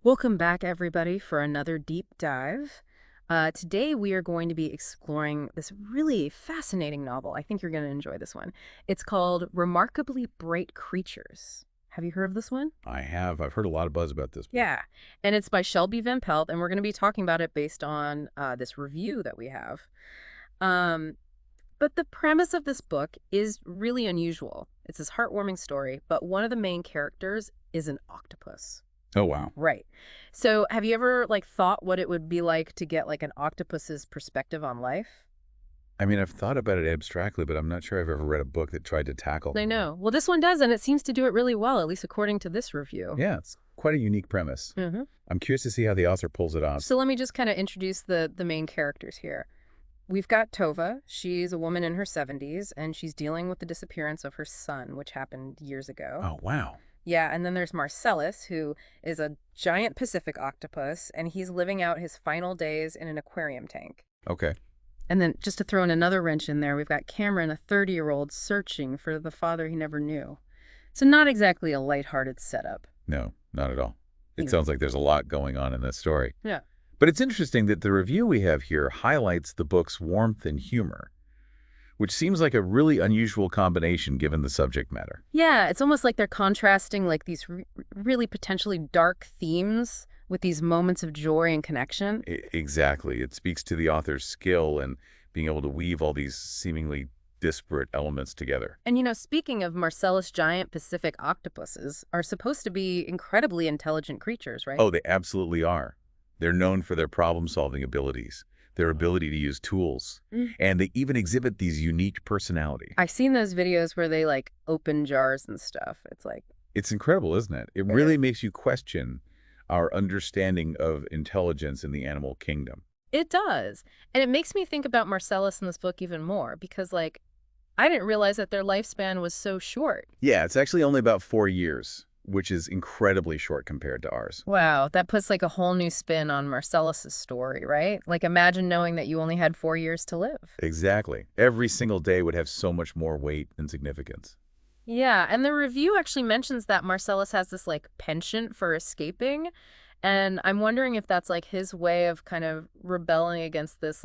Welcome back, everybody, for another deep dive. Today, we are going to be exploring this really fascinating novel. I think you're going to enjoy this one. It's called Remarkably Bright Creatures. Have you heard of this one? I have. I've heard a lot of buzz about this book. Yeah, and it's by Shelby Van Pelt, and we're going to be talking about it based on this review that we have. Um, but the premise of this book is really unusual. It's this heartwarming story, but one of the main characters is an octopus. Oh, wow. Right. So have you ever thought what it would be like to get an octopus's perspective on life? I mean, I've thought about it abstractly, but I'm not sure I've ever read a book that tried to tackle. I know. Well, this one does, and it seems to do it really well, at least according to this review. Yeah, it's quite a unique premise. hmm I'm curious to see how the author pulls it off. So let me just kind of introduce the main characters here. We've got Tova. She's a woman in her 70s, and she's dealing with the disappearance of her son, which happened years ago. Oh, wow. Yeah, and then there's Marcellus, who is a giant Pacific octopus, and he's living out his final days in an aquarium tank. Okay. And then just to throw in another wrench in there, we've got Cameron, a 30-year-old, searching for the father he never knew. So not exactly a lighthearted setup. No, not at all. It Yeah. sounds like there's a lot going on in this story. Yeah. But it's interesting that the review we have here highlights the book's warmth and humor, which seems like a really unusual combination given the subject matter. Yeah, it's almost like they're contrasting these really potentially dark themes with these moments of joy and connection. Exactly. It speaks to the author's skill and being able to weave all these seemingly disparate elements together. And speaking of Marcellus, giant Pacific octopuses are supposed to be incredibly intelligent creatures, right? Oh, they absolutely are. They're known for their problem-solving abilities, their ability to use tools, Mm. and they even exhibit these unique personality. I've seen those videos where they open jars and stuff. It's like, It's incredible, isn't it? It really makes you question our understanding of intelligence in the animal kingdom. it does. And it makes me think about Marcellus in this book even more because, I didn't realize that their lifespan was so short. Yeah, it's actually only about 4 years, which is incredibly short compared to ours. Wow, that puts a whole new spin on Marcellus's story, right? Imagine knowing that you only had 4 years to live. Exactly. Every single day would have so much more weight and significance. Yeah, and the review actually mentions that Marcellus has this penchant for escaping, and I'm wondering if that's his way of kind of rebelling against this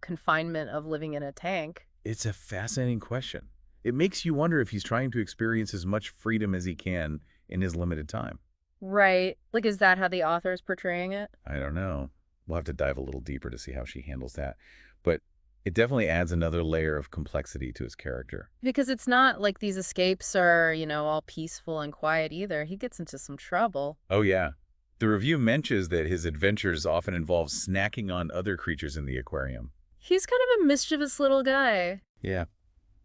confinement of living in a tank. It's a fascinating question. It makes you wonder if he's trying to experience as much freedom as he can in his limited time. Right. Is that how the author is portraying it? I don't know. We'll have to dive a little deeper to see how she handles that. But it definitely adds another layer of complexity to his character. Because it's not like these escapes are, all peaceful and quiet either. He gets into some trouble. Oh, yeah. The review mentions that his adventures often involve snacking on other creatures in the aquarium. He's kind of a mischievous little guy. Yeah.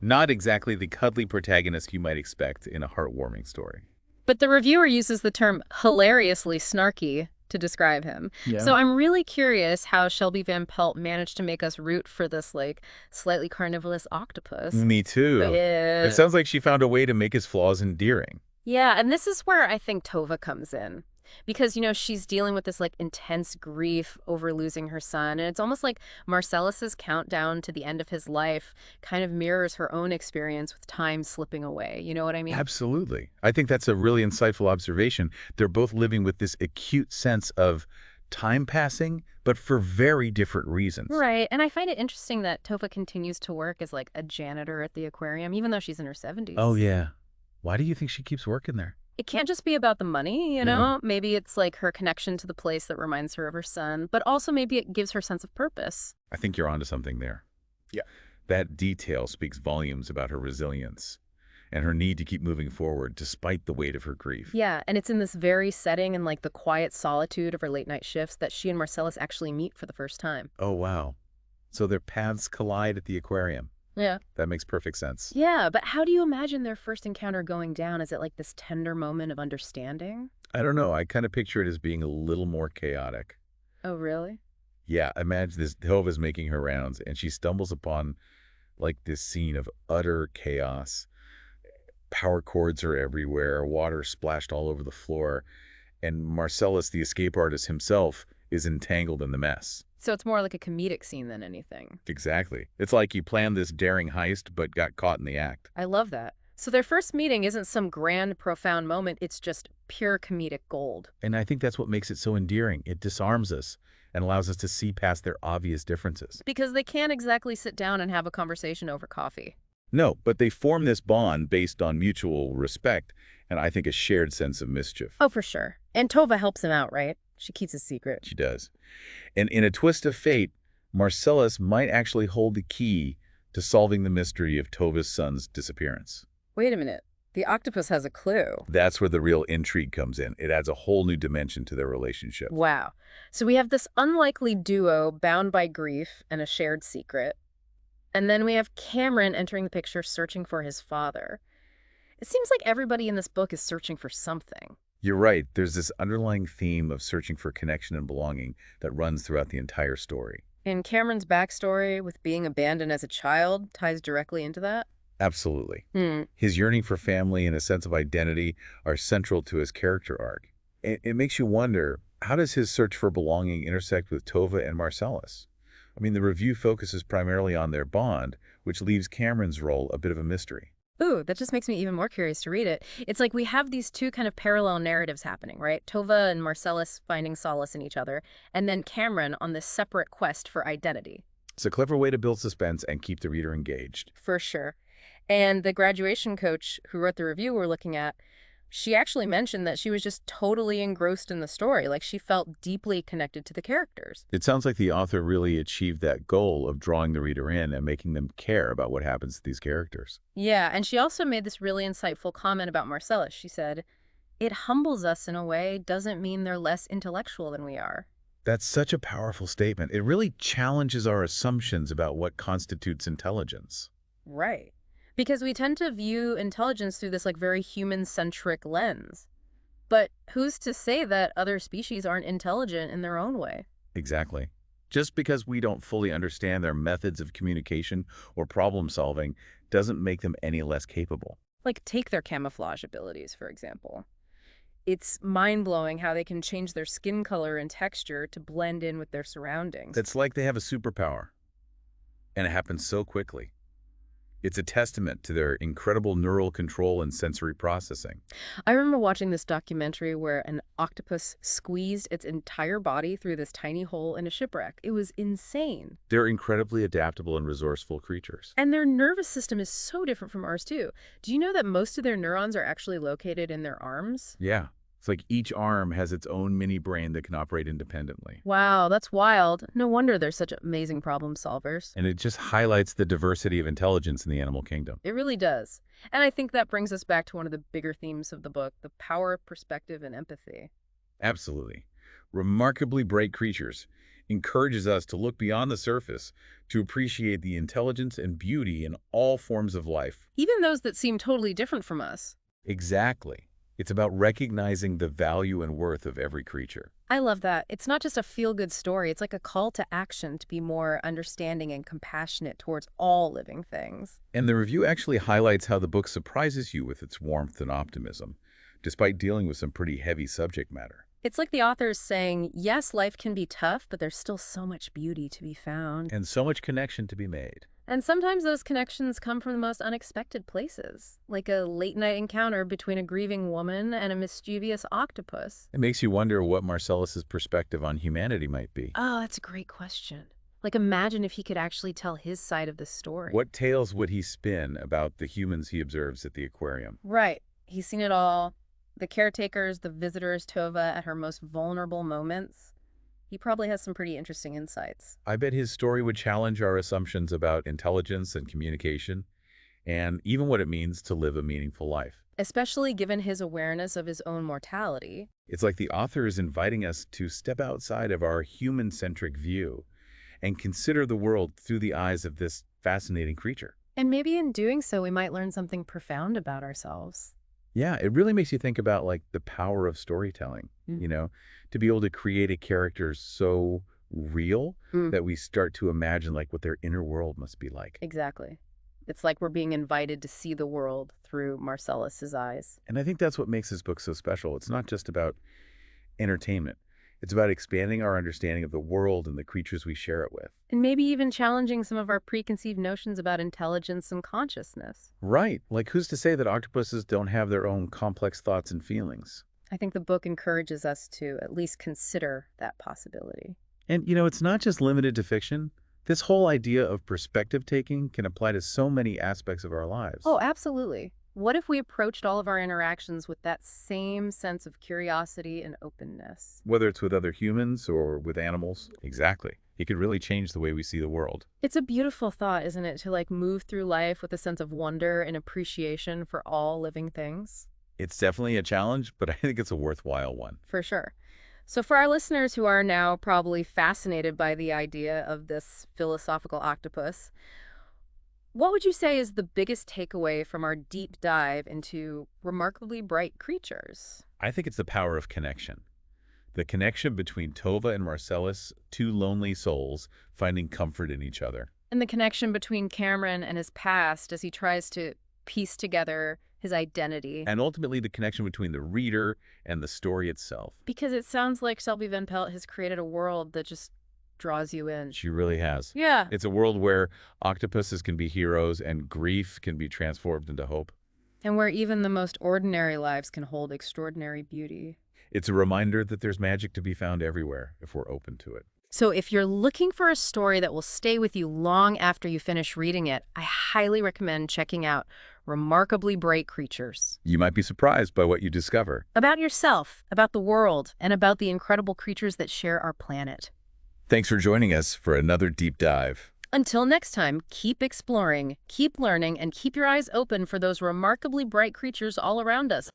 Not exactly the cuddly protagonist you might expect in a heartwarming story. But the reviewer uses the term hilariously snarky to describe him. Yeah. So I'm really curious how Shelby Van Pelt managed to make us root for this slightly carnivorous octopus. Me too. Yeah. It sounds like she found a way to make his flaws endearing. Yeah, and this is where I think Tova comes in. Because, she's dealing with this intense grief over losing her son. And it's almost like Marcellus's countdown to the end of his life kind of mirrors her own experience with time slipping away. You know what I mean? Absolutely. I think that's a really insightful observation. They're both living with this acute sense of time passing, but for very different reasons. Right. And I find it interesting that Tova continues to work as a janitor at the aquarium, even though she's in her 70s. Oh, yeah. Why do you think she keeps working there? It can't just be about the money, you know? Maybe it's her connection to the place that reminds her of her son, but also maybe it gives her sense of purpose. I think you're onto something there. Yeah. That detail speaks volumes about her resilience and her need to keep moving forward despite the weight of her grief. Yeah, and it's in this very setting and the quiet solitude of her late night shifts that she and Marcellus actually meet for the first time. Oh, wow. So their paths collide at the aquarium. Yeah. That makes perfect sense. Yeah, but how do you imagine their first encounter going down? Is it this tender moment of understanding? I don't know. I kind of picture it as being a little more chaotic. Oh, really? Yeah, imagine this. Tova's making her rounds, and she stumbles upon this scene of utter chaos. Power cords are everywhere, water splashed all over the floor, and Marcellus, the escape artist himself, is entangled in the mess. So it's more like a comedic scene than anything. Exactly. It's like you planned this daring heist, but got caught in the act. I love that. So their first meeting isn't some grand, profound moment, it's just pure comedic gold. And I think that's what makes it so endearing. It disarms us and allows us to see past their obvious differences. Because they can't exactly sit down and have a conversation over coffee. No, but they form this bond based on mutual respect and I think a shared sense of mischief. Oh, for sure. And Tova helps him out, right? She keeps his secret. She does. And in a twist of fate, Marcellus might actually hold the key to solving the mystery of Tova's son's disappearance. Wait a minute. The octopus has a clue. That's where the real intrigue comes in. It adds a whole new dimension to their relationship. Wow. So we have this unlikely duo bound by grief and a shared secret. And then we have Cameron entering the picture searching for his father. It seems like everybody in this book is searching for something. You're right. There's this underlying theme of searching for connection and belonging that runs throughout the entire story. And Cameron's backstory with being abandoned as a child ties directly into that. Absolutely. Hmm. His yearning for family and a sense of identity are central to his character arc. It makes you wonder, how does his search for belonging intersect with Tova and Marcellus? I mean, the review focuses primarily on their bond, which leaves Cameron's role a bit of a mystery. Ooh, that just makes me even more curious to read it. It's like we have these two kind of parallel narratives happening, right? Tova and Marcellus finding solace in each other, and then Cameron on this separate quest for identity. It's a clever way to build suspense and keep the reader engaged. For sure. And the graduation coach who wrote the review we're looking at, she actually mentioned that she was just totally engrossed in the story. Like she felt deeply connected to the characters. It sounds like the author really achieved that goal of drawing the reader in and making them care about what happens to these characters. Yeah, and she also made this really insightful comment about Marcellus. She said, "It humbles us in a way, doesn't mean they're less intellectual than we are." That's such a powerful statement. It really challenges our assumptions about what constitutes intelligence. Right. Because we tend to view intelligence through this like very human-centric lens. But who's to say that other species aren't intelligent in their own way? Exactly. Just because we don't fully understand their methods of communication or problem solving doesn't make them any less capable. Like take their camouflage abilities, for example. It's mind-blowing how they can change their skin color and texture to blend in with their surroundings. It's like they have a superpower, and it happens so quickly. It's a testament to their incredible neural control and sensory processing. I remember watching this documentary where an octopus squeezed its entire body through this tiny hole in a shipwreck. It was insane. They're incredibly adaptable and resourceful creatures. And their nervous system is so different from ours, too. Do you know that most of their neurons are actually located in their arms? Yeah. It's like each arm has its own mini brain that can operate independently. Wow, that's wild. No wonder they're such amazing problem solvers. And it just highlights the diversity of intelligence in the animal kingdom. It really does. And I think that brings us back to one of the bigger themes of the book, the power of perspective and empathy. Absolutely. Remarkably Bright Creatures encourages us to look beyond the surface to appreciate the intelligence and beauty in all forms of life. Even those that seem totally different from us. Exactly. It's about recognizing the value and worth of every creature. I love that. It's not just a feel-good story. It's like a call to action to be more understanding and compassionate towards all living things. And the review actually highlights how the book surprises you with its warmth and optimism, despite dealing with some pretty heavy subject matter. It's like the author is saying, yes, life can be tough, but there's still so much beauty to be found. And so much connection to be made. And sometimes those connections come from the most unexpected places, like a late-night encounter between a grieving woman and a mischievous octopus. It makes you wonder what Marcellus's perspective on humanity might be. Oh, that's a great question. Like, imagine if he could actually tell his side of the story. What tales would he spin about the humans he observes at the aquarium? Right. He's seen it all. The caretakers, the visitors, Tova at her most vulnerable moments. He probably has some pretty interesting insights. I bet his story would challenge our assumptions about intelligence and communication, and even what it means to live a meaningful life. Especially given his awareness of his own mortality. It's like the author is inviting us to step outside of our human-centric view and consider the world through the eyes of this fascinating creature. And maybe in doing so, we might learn something profound about ourselves. Yeah, it really makes you think about like the power of storytelling, to be able to create a character so real that we start to imagine like what their inner world must be like. Exactly. It's like we're being invited to see the world through Marcellus's eyes. And I think that's what makes this book so special. It's not just about entertainment. It's about expanding our understanding of the world and the creatures we share it with. And maybe even challenging some of our preconceived notions about intelligence and consciousness. Right. Like, who's to say that octopuses don't have their own complex thoughts and feelings? I think the book encourages us to at least consider that possibility. And, it's not just limited to fiction. This whole idea of perspective taking can apply to so many aspects of our lives. Oh, absolutely. What if we approached all of our interactions with that same sense of curiosity and openness? Whether it's with other humans or with animals. Exactly. It could really change the way we see the world. It's a beautiful thought, isn't it, to move through life with a sense of wonder and appreciation for all living things? It's definitely a challenge, but I think it's a worthwhile one. For sure. So for our listeners who are now probably fascinated by the idea of this philosophical octopus, what would you say is the biggest takeaway from our deep dive into remarkably bright creatures? I think it's the power of connection. The connection between Tova and Marcellus, two lonely souls finding comfort in each other. And the connection between Cameron and his past as he tries to piece together his identity. And ultimately the connection between the reader and the story itself. Because it sounds like Shelby Van Pelt has created a world that just draws you in. She really has. Yeah. It's a world where octopuses can be heroes and grief can be transformed into hope. And where even the most ordinary lives can hold extraordinary beauty. It's a reminder that there's magic to be found everywhere if we're open to it. So if you're looking for a story that will stay with you long after you finish reading it, I highly recommend checking out Remarkably Bright Creatures. You might be surprised by what you discover. About yourself, about the world, and about the incredible creatures that share our planet. Thanks for joining us for another deep dive. Until next time, keep exploring, keep learning, and keep your eyes open for those remarkably bright creatures all around us.